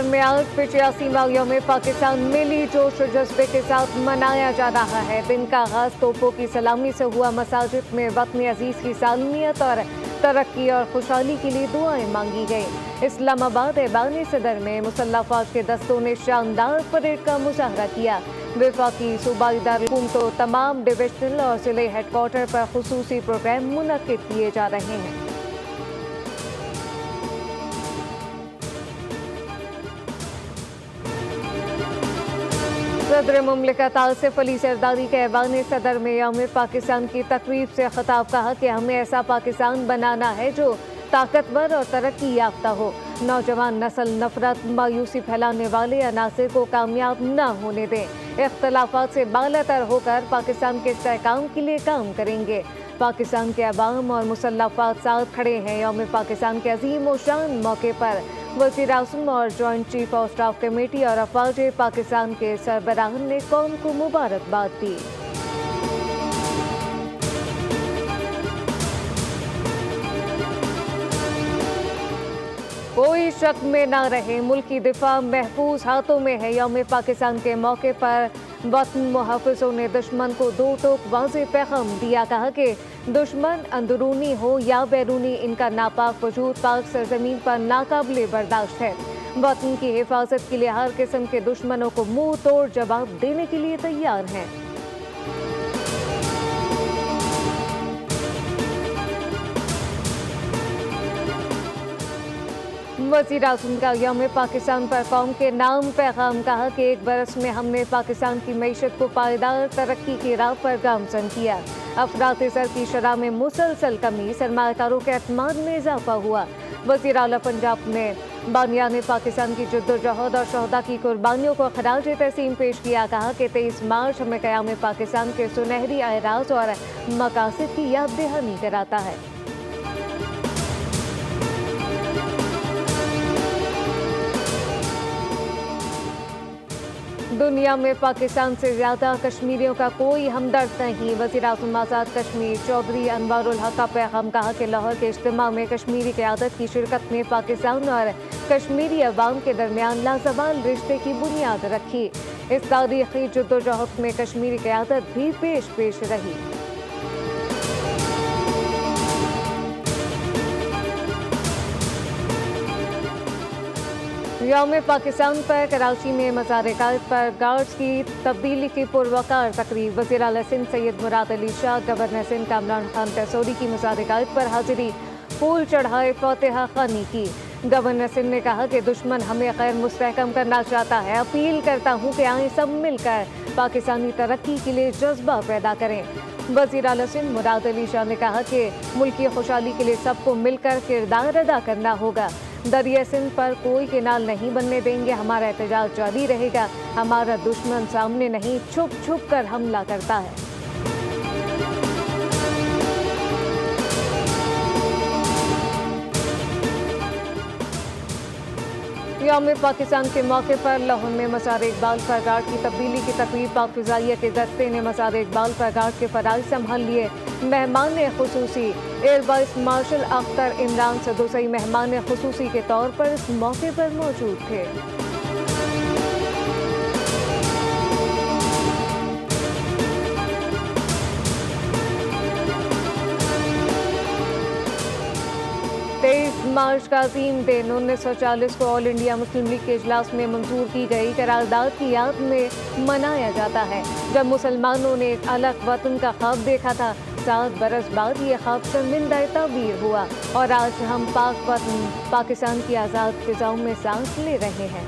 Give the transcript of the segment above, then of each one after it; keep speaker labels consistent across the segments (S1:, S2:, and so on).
S1: में आज 85वां यौम पाकिस्तान मिली जोश और जज्बे के साथ मनाया जा रहा है। दिन का आगाज तोपों की सलामी से हुआ। मसाजिद में वतन अजीज की सालमियत और तरक्की और खुशहाली के लिए दुआएं मांगी गई। इस्लामाबाद ऐवान सदर में मुसल्लह फौज के दस्तों ने शानदार परेड का मुजाहरा किया। वफाकी सूबाई दारकूमतों तमाम डिविजनल और जिले हेडक्वार्टर पर खुसूसी प्रोग्राम मुनक्किद किए जा रहे हैं। सदर मुमलिकत आसिफ अली जरदारी के ऐवान सदर में यौम पाकिस्तान की तकरीब से खिताब कहा कि हमें ऐसा पाकिस्तान बनाना है जो ताकतवर और तरक्की याफ्ता हो। नौजवान नस्ल नफरत मायूसी फैलाने वाले अनासिर को कामयाब न होने दें। इख्तलाफात से बालातर होकर पाकिस्तान के इस्तेहकाम के लिए काम करेंगे। पाकिस्तान के अवाम और मुसल्लह अफवाज साथ खड़े हैं। यौम पाकिस्तान के अजीम और शान मौके पर वज़ीर-ए-आज़म और joint chief of staff committee और अफवाज पाकिस्तान के सरबराहान ने कौम को मुबारकबाद दी। कोई शक में न रहे, मुल्क की दिफा महफूज हाथों में है। यौम पाकिस्तान के मौके पर वतन मुहाफ़िज़ों ने दुश्मन को दो टोक वाज़ेह पैगाम दिया। कहा कि दुश्मन अंदरूनी हो या बैरूनी, इनका नापाक वजूद पाक सरजमीन पर नाकाबिले बर्दाश्त है। वतन की हिफाजत के लिए हर किस्म के दुश्मनों को मुंह तोड़ जवाब देने के लिए तैयार हैं। वज़ीर-ए-आज़म का यौम पाकिस्तान पर कौम के नाम पैगाम। कहा कि एक बरस में हमने पाकिस्तान की मईशत को पायदार तरक्की की राह पर गामज़न किया। अफरात ज़र की शरह में मुसलसल कमी, सरमायाकारों के एतमाद में इजाफा हुआ। वज़ीर आला पंजाब ने बानियान पाकिस्तान की जद्दोजहद और शहदा की कुर्बानियों को खराज तहसीन पेश किया। कहा कि 23 मार्च हमें क़याम पाकिस्तान के सुनहरी आराज़ और मकासद की याद दहानी कराता है। दुनिया में पाकिस्तान से ज्यादा कश्मीरियों का कोई हमदर्द नहीं। वज़ीर-ए-आज़म आज़ाद कश्मीर चौधरी अनवारुल हक का पैगाम। कहा कि लाहौर के इज्तिमा में कश्मीरी क़यादत की शिरकत ने पाकिस्तान और कश्मीरी अवाम के दरमियान लाज़वाल रिश्ते की बुनियाद रखी। इस तारीख़ी जद्दोजहद में कश्मीरी क़यादत भी पेश रही। यौम पाकिस्तान पर कराची में मज़ार-ए-कायद पर गार्ड्स की तब्दीली की पुरवकार तकरीब। वज़ीर आला सिंध सैयद मुराद अली शाह, गवर्नर सिंध कामरान खान तैसूरी की मज़ार-ए-कायद पर हाजिरी, फूल चढ़ाए, फ़ातिहा ख़ानी की। गवर्नर सिंध ने कहा कि दुश्मन हमें गैर मुस्तहकम करना चाहता है। अपील करता हूँ कि आए सब मिलकर पाकिस्तानी तरक्की के लिए जज्बा पैदा करें। वज़ीर आला सिंध मुराद अली शाह ने कहा कि मुल्क की खुशहाली के लिए सबको मिलकर किरदार अदा करना होगा। दरिया सिंध पर कोई किनाल नहीं बनने देंगे। हमारा एहतजाज जारी रहेगा। हमारा दुश्मन सामने नहीं, छुप छुप कर हमला करता है। यौम पाकिस्तान के मौके पर लाहौर में मज़ार इकबाल पर गार्ड की तब्दीली की तकरीब। पाक फ़िज़ाइया के दस्ते ने मज़ार इकबाल पर गार्ड के फ़राइज़ संभाल लिए। मेहमान खुसूसी air vice marshal Akhtar Imran Sadozai मेहमान खुसूसी के तौर पर इस मौके पर मौजूद थे। मार्च का अजीम दिन 1940 को ऑल इंडिया मुस्लिम लीग के इजलास में मंजूर की गई करारदाद की याद में मनाया जाता है, जब मुसलमानों ने एक अलग वतन का ख्वाब देखा था। 7 बरस बाद ये ख्वाब शर्मिंदा ताबीर हुआ और आज हम पाक वतन पाकिस्तान की आज़ाद फिजाओं में सांस ले रहे हैं।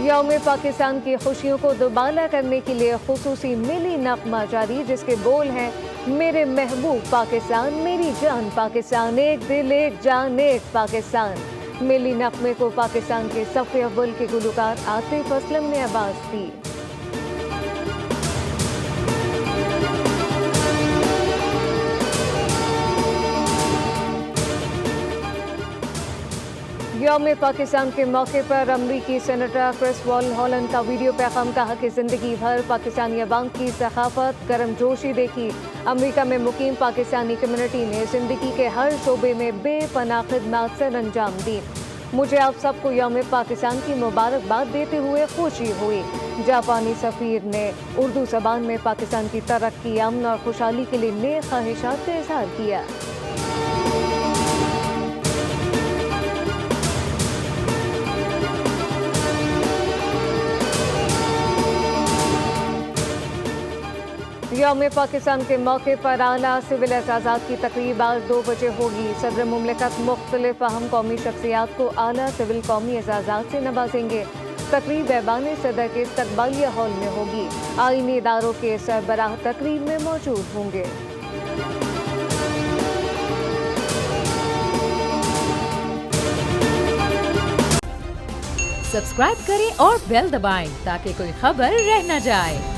S1: यौम पाकिस्तान की खुशियों को दुबाला करने के लिए खुसूसी मिली नगमा जारी, जिसके बोल हैं मेरे महबूब पाकिस्तान, मेरी जान पाकिस्तान, एक दिल एक जान एक पाकिस्तान। मिली नगमे को पाकिस्तान के सफ़े अव्वल के गुलकार आतिफ असलम ने आवाज़ दी। यौम पाकिस्तान के मौके पर अमरीकी सेनेटर क्रिस हॉलैंड का वीडियो पैगाम, कहा कि जिंदगी भर पाकिस्तानी अवाम की सखाफत गर्मजोशी देखी। अमरीका में मुकीम पाकिस्तानी कम्युनिटी ने जिंदगी के हर शोबे में बेपनाह खिदमत सर अंजाम दी। मुझे आप सबको यौम पाकिस्तान की मुबारकबाद देते हुए खुशी हुई। जापानी सफीर ने उर्दू ज़बान में पाकिस्तान की तरक्की, अमन और खुशहाली के लिए नेक ख्वाहिशात का इजहार किया। यौम पाकिस्तान के मौके पर आला सिविल एजाज़ात की तकरीब आज 2 बजे होगी। सदर मुमलिकत मुख्तलिफ अहम कौमी शख्सियात को आला सिविल कौमी एजाज़ात से नवाजेंगे। तकरीब ऐवान सदर के इस्तकबालिया हॉल में होगी। आईनी इदारों के सरबराह तकरीब में मौजूद होंगे।
S2: सब्सक्राइब करें और बेल दबाएं ताकि कोई खबर रह न जाए।